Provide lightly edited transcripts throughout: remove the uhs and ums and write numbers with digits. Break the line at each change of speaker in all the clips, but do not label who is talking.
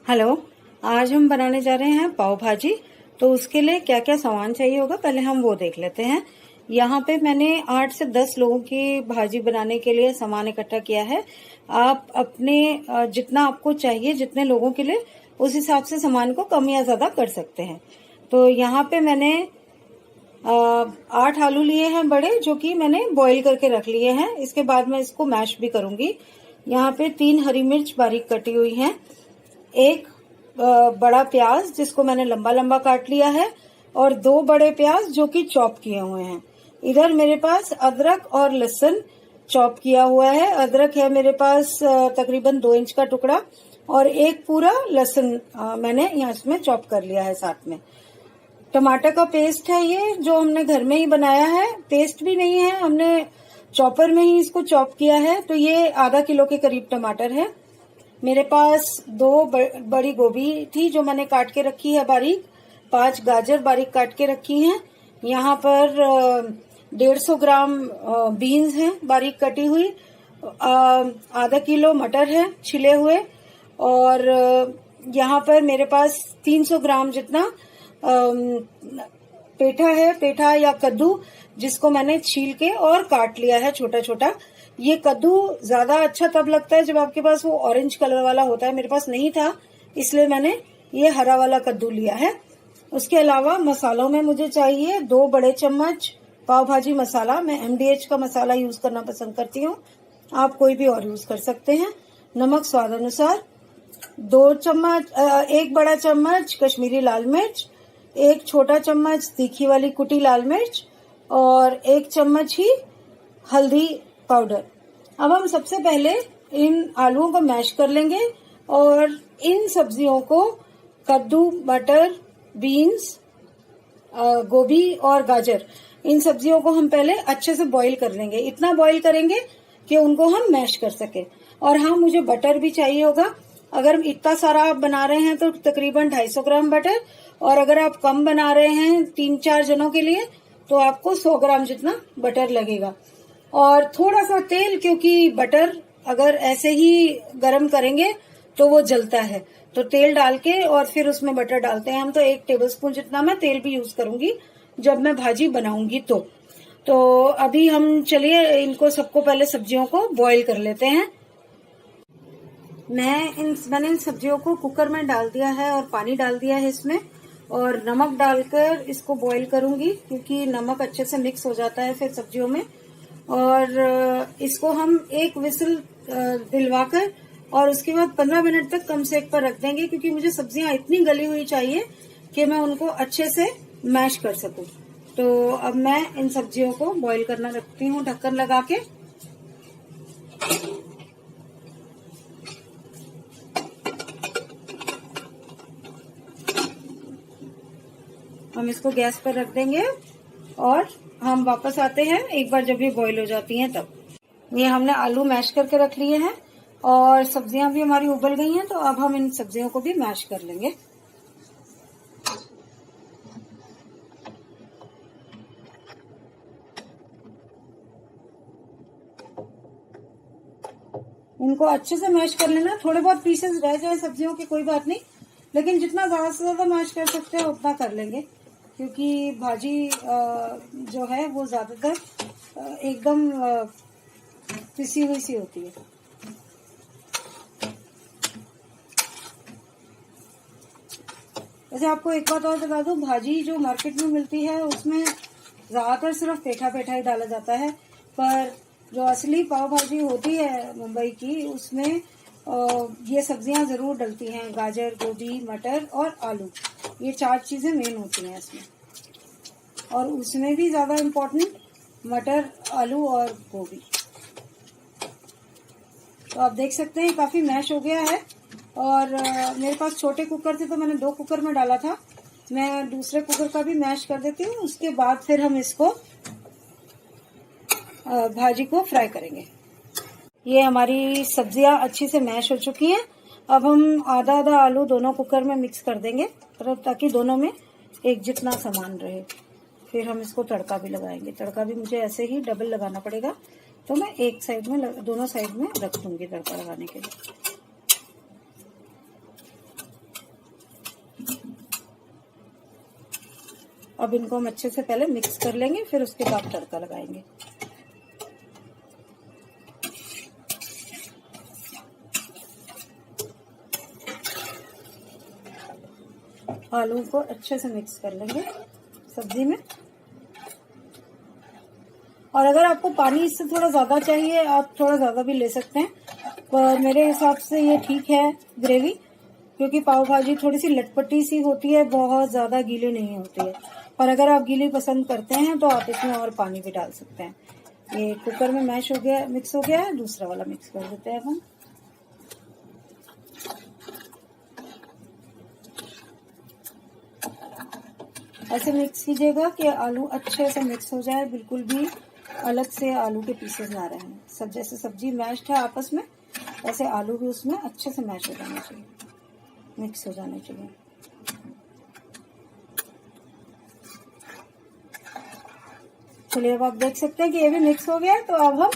Hello. आज हम बनाने जा रहे हैं पाव भाजी। तो उसके लिए क्या क्या सामान चाहिए होगा पहले हम वो देख लेते हैं। यहाँ पे मैंने 8 से 10 लोगों की भाजी बनाने के लिए सामान इकट्ठा किया है। आप अपने जितना आपको चाहिए, जितने लोगों के लिए, उस हिसाब से सामान को कम या ज्यादा कर सकते हैं। तो यहाँ पे मैंने 8 आलू लिए हैं बड़े, जो कि मैंने बॉईल करके रख लिए हैं। इसके बाद मैं इसको मैश भी करूंगी। यहाँ पे 3 हरी मिर्च बारीक कटी हुई हैं, एक बड़ा प्याज जिसको मैंने लंबा लंबा काट लिया है, और 2 बड़े प्याज जो कि चॉप किए हुए हैं। इधर मेरे पास अदरक और लहसुन चॉप किया हुआ है। अदरक है मेरे पास तकरीबन 2 इंच का टुकड़ा, और एक पूरा लहसुन मैंने यहाँ इसमें चॉप कर लिया है साथ में। टमाटर का पेस्ट है ये, जो हमने घर में ही बनाया है। पेस्ट भी नहीं है, हमने चॉपर में ही इसको चॉप किया है। तो ये आधा किलो के करीब टमाटर है। मेरे पास 2 बड़ी गोभी थी जो मैंने काट के रखी है बारीक। 5 गाजर बारीक काट के रखी हैं। यहाँ पर 150 ग्राम बीन्स हैं बारीक कटी हुई। आधा किलो मटर है छिले हुए। और यहाँ पर मेरे पास 300 ग्राम जितना पेठा है, पेठा या कद्दू, जिसको मैंने छील के और काट लिया है छोटा छोटा। ये कद्दू ज्यादा अच्छा तब लगता है जब आपके पास वो ऑरेंज कलर वाला होता है। मेरे पास नहीं था, इसलिए मैंने ये हरा वाला कद्दू लिया है। उसके अलावा मसालों में मुझे चाहिए 2 बड़े चम्मच पाव भाजी मसाला। मैं MDH का मसाला यूज करना पसंद करती हूँ, आप कोई भी और यूज कर सकते हैं। नमक स्वाद अनुसार। 1 बड़ा चम्मच कश्मीरी लाल मिर्च, 1 छोटा चम्मच तीखी वाली कुटी लाल मिर्च, और 1 चम्मच ही हल्दी पाउडर। अब हम सबसे पहले इन आलूओं को मैश कर लेंगे, और इन सब्जियों को, कद्दू, मटर, बीन्स, गोभी और गाजर, इन सब्जियों को हम पहले अच्छे से बॉईल कर लेंगे। इतना बॉईल करेंगे कि उनको हम मैश कर सके। और हाँ, मुझे बटर भी चाहिए होगा। अगर इतना सारा आप बना रहे हैं तो तकरीबन 250 ग्राम बटर, और अगर आप कम बना रहे हैं 3-4 जनों के लिए तो आपको 100 ग्राम जितना बटर लगेगा। और थोड़ा सा तेल, क्योंकि बटर अगर ऐसे ही गरम करेंगे तो वो जलता है। तो तेल डाल के और फिर उसमें बटर डालते हैं हम। तो 1 टेबलस्पून जितना मैं तेल भी यूज करूंगी जब मैं भाजी बनाऊंगी। तो अभी हम चलिए इनको सबको पहले सब्जियों को बॉईल कर लेते हैं। मैंने इन सब्जियों को कुकर में डाल दिया है और पानी डाल दिया है इसमें, और नमक डालकर इसको बॉईल करूंगी, क्योंकि नमक अच्छे से मिक्स हो जाता है फिर सब्जियों में। और इसको हम 1 विसिल दिलवाकर और उसके बाद 15 मिनट तक कम सेक पर रख देंगे, क्योंकि मुझे सब्जियां इतनी गली हुई चाहिए कि मैं उनको अच्छे से मैश कर सकूं। तो अब मैं इन सब्जियों को बॉईल करना रखती हूँ ढक्कन लगा के। हम इसको गैस पर रख देंगे और हम वापस आते हैं एक बार जब ये बॉईल हो जाती हैं तब। ये हमने आलू मैश करके रख लिए हैं और सब्जियां भी हमारी उबल गई हैं। तो अब हम इन सब्जियों को भी मैश कर लेंगे। इनको अच्छे से मैश कर लेना। थोड़े बहुत पीसेस रह जाए सब्जियों के कोई बात नहीं, लेकिन जितना ज्यादा से ज्यादा मैश कर सकते हैं उतना कर लेंगे, क्योंकि भाजी जो है वो ज्यादातर एकदम पिसी हुई सी होती है। वैसे आपको एक बात और बता दूं, भाजी जो मार्केट में मिलती है उसमें ज्यादातर सिर्फ पेठा पेठा ही डाला जाता है, पर जो असली पाव भाजी होती है मुंबई की, उसमें ये सब्जियां जरूर डलती हैं। गाजर, गोभी, मटर और आलू, ये 4 चीजें मेन होती हैं इसमें। और उसमें भी ज्यादा इम्पोर्टेंट मटर, आलू और गोभी। तो आप देख सकते हैं काफी मैश हो गया है। और मेरे पास छोटे कुकर थे तो मैंने 2 कुकर में डाला था। मैं दूसरे कुकर का भी मैश कर देती हूँ, उसके बाद फिर हम इसको भाजी को फ्राई करेंगे। ये हमारी सब्जियां अच्छी से मैश हो चुकी हैं। अब हम आधा आधा आलू दोनों कुकर में मिक्स कर देंगे, ताकि दोनों में एक जितना समान रहे। फिर हम इसको तड़का भी लगाएंगे। तड़का भी मुझे ऐसे ही डबल लगाना पड़ेगा, तो मैं एक साइड में, दोनों साइड में रख दूंगी तड़का लगाने के लिए। अब इनको हम अच्छे से पहले मिक्स कर लेंगे, फिर उसके बाद तड़का लगाएंगे। आलू को अच्छे से मिक्स कर लेंगे सब्जी में। और अगर आपको पानी इससे थोड़ा ज्यादा चाहिए, आप थोड़ा ज्यादा भी ले सकते हैं, पर मेरे हिसाब से ये ठीक है ग्रेवी, क्योंकि पाव भाजी थोड़ी सी लटपटी सी होती है, बहुत ज्यादा गीली नहीं होती है। पर अगर आप गीली पसंद करते हैं तो आप इसमें और पानी भी डाल सकते हैं। ये कुकर में मैश हो गया, मिक्स हो गया है। दूसरा वाला मिक्स कर देते हैं हम। ऐसे मिक्स कीजिएगा कि आलू अच्छे से मिक्स हो जाए, बिल्कुल भी अलग से आलू के पीसेस ना रहें। सब जैसे सब्जी मैश्ड है आपस में, ऐसे आलू भी उसमें अच्छे से मैश हो जाना चाहिए, मिक्स हो जाने चाहिए। चलिए अब आप देख सकते हैं कि ये भी मिक्स हो गया है, तो अब हम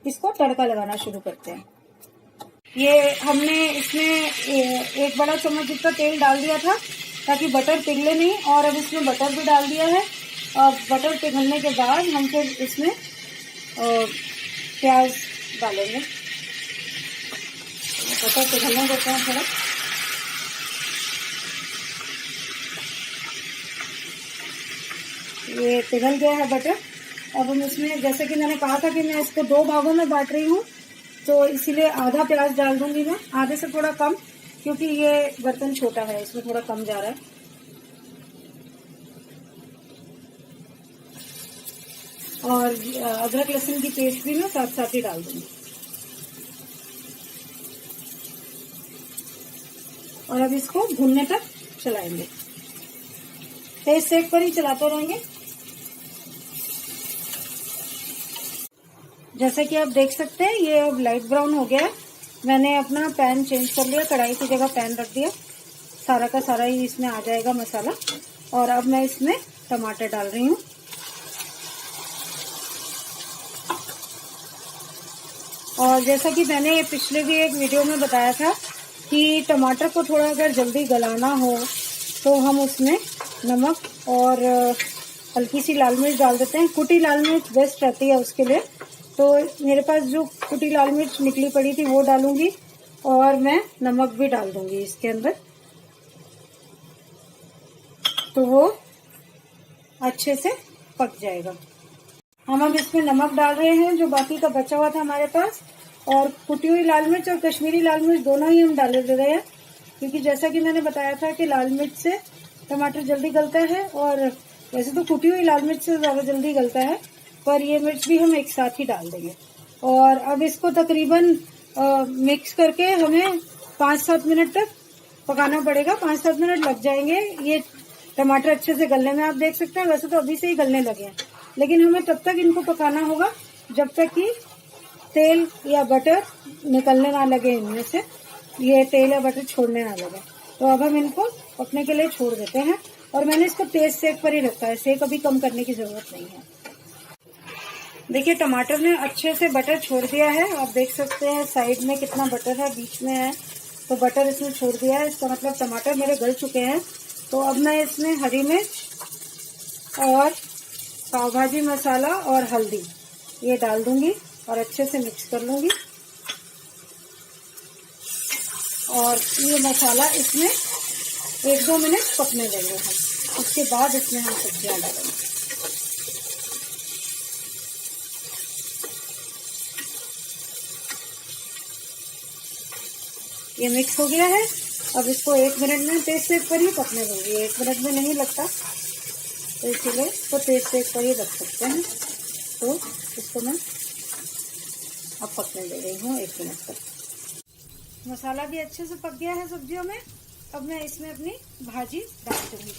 इसको तड़का लगाना शुरू करते हैं। ये हमने इसमें 1 बड़ा चम्मच जितना तेल डाल दिया था ताकि बटर पिघले नहीं, और अब इसमें बटर भी डाल दिया है। अब बटर पिघलने के बाद हम फिर इसमें प्याज डालेंगे। बटर पिघलने देते हैं थोड़ा। ये पिघल गया है बटर। अब हम इसमें, जैसे कि मैंने कहा था कि मैं इसको 2 भागों में बांट रही हूँ, तो इसीलिए आधा प्याज डाल दूंगी मैं, आधे से थोड़ा कम, क्योंकि ये बर्तन छोटा है, इसमें थोड़ा कम जा रहा है। और अदरक लहसुन की पेस्ट भी मैं साथ साथ ही डाल दूंगी। और अब इसको भूनने तक चलाएंगे, तेज सेक पर ही चलाते रहेंगे। जैसा कि आप देख सकते हैं ये अब लाइट ब्राउन हो गया है। मैंने अपना पैन चेंज कर लिया, कढ़ाई की जगह पैन रख दिया। सारा का सारा ही इसमें आ जाएगा मसाला। और अब मैं इसमें टमाटर डाल रही हूँ। और जैसा कि मैंने पिछले भी एक वीडियो में बताया था कि टमाटर को थोड़ा अगर जल्दी गलाना हो तो हम उसमें नमक और हल्की सी लाल मिर्च डाल देते हैं। कुटी लाल मिर्च बेस्ट रहती है उसके लिए, तो मेरे पास जो कुटी लाल मिर्च निकली पड़ी थी वो डालूंगी, और मैं नमक भी डाल दूंगी इसके अंदर, तो वो अच्छे से पक जाएगा। हम अब इसमें नमक डाल रहे हैं जो बाकी का बचा हुआ था हमारे पास, और कुटी हुई लाल मिर्च और कश्मीरी लाल मिर्च दोनों ही हम डाल दे रहे हैं, क्योंकि जैसा कि मैंने बताया था कि लाल मिर्च से टमाटर जल्दी गलता है, और वैसे तो कुटी हुई लाल मिर्च से ज्यादा जल्दी गलता है, पर ये मिर्च भी हम एक साथ ही डाल देंगे। और अब इसको तकरीबन मिक्स करके हमें 5-7 मिनट तक पकाना पड़ेगा। 5-7 मिनट लग जाएंगे ये टमाटर अच्छे से गलने में। आप देख सकते हैं वैसे तो अभी से ही गलने लगे हैं, लेकिन हमें तब तक इनको पकाना होगा जब तक कि तेल या बटर निकलने ना लगे इनमें से, ये तेल या बटर छोड़ने ना लगे। तो अब हम इनको पकने के लिए छोड़ देते हैं, और मैंने इसको तेज सेक पर ही रखा है, सेक अभी कम करने की जरूरत नहीं है। देखिए टमाटर ने अच्छे से बटर छोड़ दिया है। आप देख सकते हैं साइड में कितना बटर है, बीच में है, तो बटर इसने छोड़ दिया है। इसका मतलब टमाटर मेरे गल चुके हैं। तो अब मैं इसमें हरी मिर्च और पाव भाजी मसाला और हल्दी ये डाल दूंगी और अच्छे से मिक्स कर लूंगी। और ये मसाला इसमें 1-2 मिनट पकने देंगे हम, उसके बाद इसमें हम सब्जियां डालेंगे। ये मिक्स हो गया है। अब इसको 1 मिनट में तेज सेक पर ही पकने दूंगी। 1 मिनट में नहीं लगता, तो इसीलिए इसको तेज सेक पर ही रख सकते हैं। तो इसको मैं अब पकने दे रही हूँ 1 मिनट तक। मसाला भी अच्छे से पक गया है सब्जियों में। अब मैं इसमें अपनी भाजी डाल दूंगी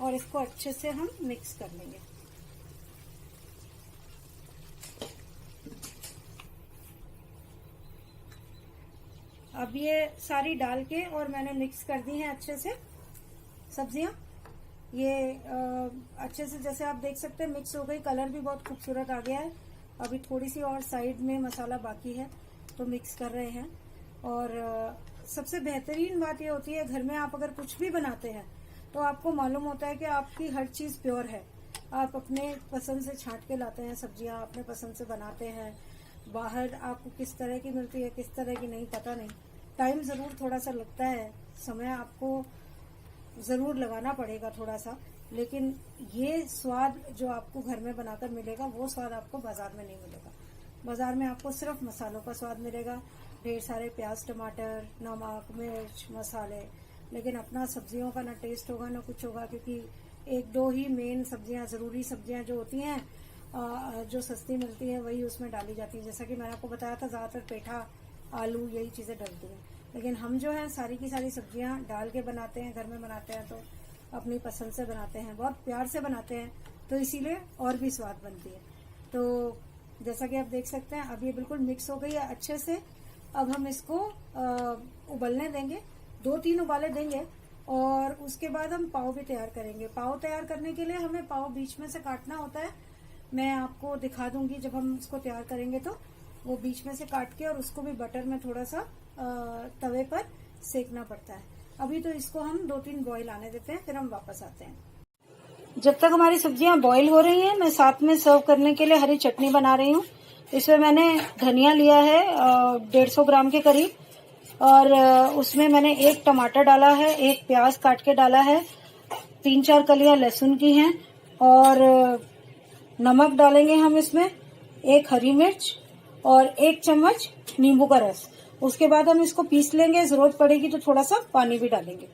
और इसको अच्छे से हम मिक्स कर लेंगे। अब ये सारी डाल के और मैंने मिक्स कर दी है अच्छे से सब्जियां। ये अच्छे से जैसे आप देख सकते हैं मिक्स हो गई, कलर भी बहुत खूबसूरत आ गया है। अभी थोड़ी सी और साइड में मसाला बाकी है तो मिक्स कर रहे हैं। और सबसे बेहतरीन बात ये होती है, घर में आप अगर कुछ भी बनाते हैं तो आपको मालूम होता है कि आपकी हर चीज प्योर है। आप अपने पसंद से छांट के लाते हैं सब्जियां, अपने पसंद से बनाते हैं। बाहर आपको किस तरह की मिलती है, किस तरह की नहीं, पता नहीं। टाइम जरूर थोड़ा सा लगता है, समय आपको जरूर लगाना पड़ेगा थोड़ा सा, लेकिन ये स्वाद जो आपको घर में बनाकर मिलेगा वो स्वाद आपको बाजार में नहीं मिलेगा। बाजार में आपको सिर्फ मसालों का स्वाद मिलेगा, ढेर सारे प्याज, टमाटर, नमक, मिर्च, मसाले, लेकिन अपना सब्जियों का ना टेस्ट होगा ना कुछ होगा, क्योंकि एक दो ही मेन सब्जियां, जरूरी सब्जियां जो होती हैं जो सस्ती मिलती है वही उसमें डाली जाती है। जैसा कि मैंने आपको बताया था, ज्यादातर पेठा, आलू, यही चीजें डलती हैं। लेकिन हम जो है सारी की सारी सब्जियां डाल के बनाते हैं, घर में बनाते हैं तो अपनी पसंद से बनाते हैं, बहुत प्यार से बनाते हैं, तो इसीलिए और भी स्वाद बनती है। तो जैसा कि आप देख सकते हैं अब ये बिल्कुल मिक्स हो गई है अच्छे से। अब हम इसको उबलने देंगे, 2-3 उबाले देंगे और उसके बाद हम पाव भी तैयार करेंगे। पाव तैयार करने के लिए हमें पाव बीच में से काटना होता है, मैं आपको दिखा दूंगी जब हम इसको तैयार करेंगे। तो वो बीच में से काट के और उसको भी बटर में थोड़ा सा तवे पर सेकना पड़ता है। अभी तो इसको हम 2-3 बॉईल आने देते हैं, फिर हम वापस आते हैं। जब तक हमारी सब्जियां बॉईल हो रही हैं, मैं साथ में सर्व करने के लिए हरी चटनी बना रही हूँ। इसमें मैंने धनिया लिया है 150 ग्राम के करीब, और उसमें मैंने 1 टमाटर डाला है, 1 प्याज काट के डाला है, 3-4 कलियां लहसुन की हैं, और नमक डालेंगे हम इसमें, 1 हरी मिर्च और 1 चम्मच नींबू का रस। उसके बाद हम इसको पीस लेंगे, जरूरत पड़ेगी तो थोड़ा सा पानी भी डालेंगे।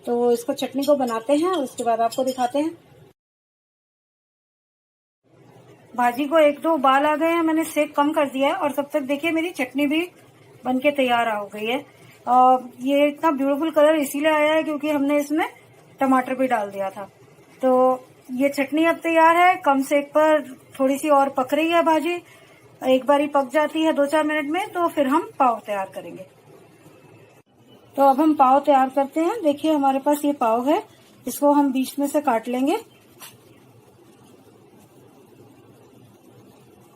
तो इसको चटनी को बनाते हैं, उसके बाद आपको दिखाते हैं। भाजी को 1-2 उबाल आ गए हैं, मैंने सेक कम कर दिया है, और तब तक देखिए मेरी चटनी भी बनके तैयार हो गई है। ये इतना ब्यूटीफुल कलर इसीलिए आया है क्योंकि हमने इसमें टमाटर भी डाल दिया था। तो ये चटनी अब तैयार है, कम सेक पर थोड़ी सी और पक रही है भाजी। एक बारी पक जाती है 2-4 मिनट में, तो फिर हम पाव तैयार करेंगे। तो अब हम पाव तैयार करते हैं। देखिए हमारे पास ये पाव है, इसको हम बीच में से काट लेंगे,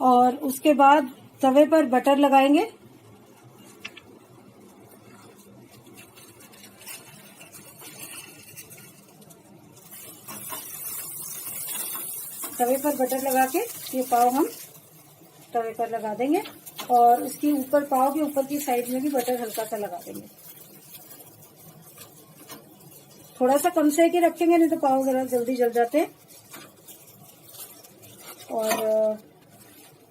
और उसके बाद तवे पर बटर लगाएंगे। तवे पर बटर लगा के ये पाव हम तवे पर लगा देंगे, और उसकी ऊपर, पाव के ऊपर की साइड में भी बटर हल्का सा लगा देंगे। थोड़ा सा कम से ही रखेंगे, नहीं तो पाव जरा जल्दी जल जाते हैं। और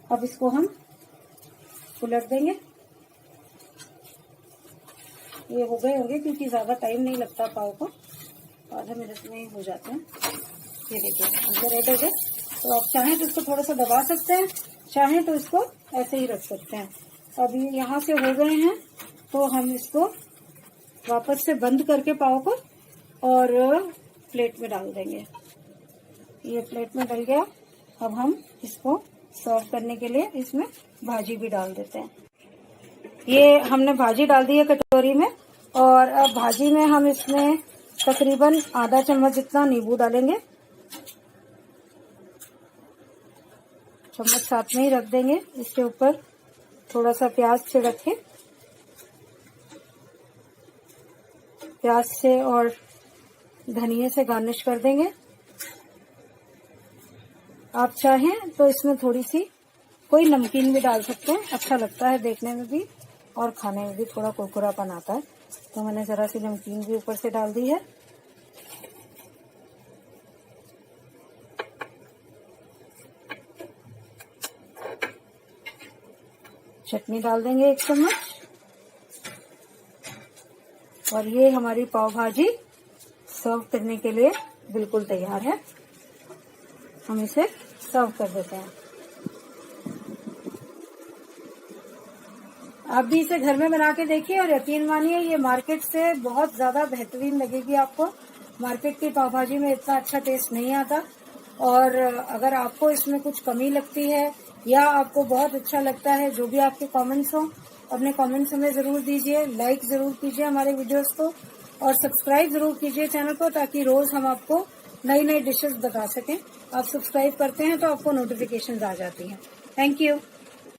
अब इसको हम उलट देंगे। ये हो गए होंगे क्योंकि ज्यादा टाइम नहीं लगता, पाव को 1/2 मिनट में ही हो जाते हैं। ये देखिए इनको रेड हो गए। तो आप चाहें तो इसको थोड़ा सा दबा सकते हैं, चाहें तो इसको ऐसे ही रख सकते हैं। अभी यहाँ से हो गए हैं, तो हम इसको वापस से बंद करके पाव को और प्लेट में डाल देंगे। ये प्लेट में डल गया। अब हम इसको सर्व करने के लिए इसमें भाजी भी डाल देते हैं। ये हमने भाजी डाल दी है कटोरी में, और अब भाजी में हम इसमें तकरीबन आधा चम्मच जितना नींबू डालेंगे। चम्मच साथ में ही रख देंगे। इसके ऊपर थोड़ा सा प्याज छिड़क के, प्याज से और धनिया से गार्निश कर देंगे। आप चाहें तो इसमें थोड़ी सी कोई नमकीन भी डाल सकते हैं, अच्छा लगता है देखने में भी और खाने में भी, थोड़ा कुरकुरापन आता है। तो मैंने जरा सी नमकीन भी ऊपर से डाल दी है। चटनी डाल देंगे 1 चम्मच, और ये हमारी पाव भाजी सर्व करने के लिए बिल्कुल तैयार है। हम इसे सर्व कर देते हैं। आप भी इसे घर में बना के देखिए, और यकीन मानिए ये मार्केट से बहुत ज्यादा बेहतरीन लगेगी आपको। मार्केट की पाव भाजी में इतना अच्छा टेस्ट नहीं आता, और अगर आपको इसमें कुछ कमी लगती है या आपको बहुत अच्छा लगता है, जो भी आपके कमेंट्स हो, अपने कमेंट्स हमें जरूर दीजिए। लाइक जरूर कीजिए हमारे वीडियोस को, और सब्सक्राइब जरूर कीजिए चैनल को, ताकि रोज हम आपको नई नई डिशेस बता सकें। आप सब्सक्राइब करते हैं तो आपको नोटिफिकेशंस आ जाती हैं। Thank you.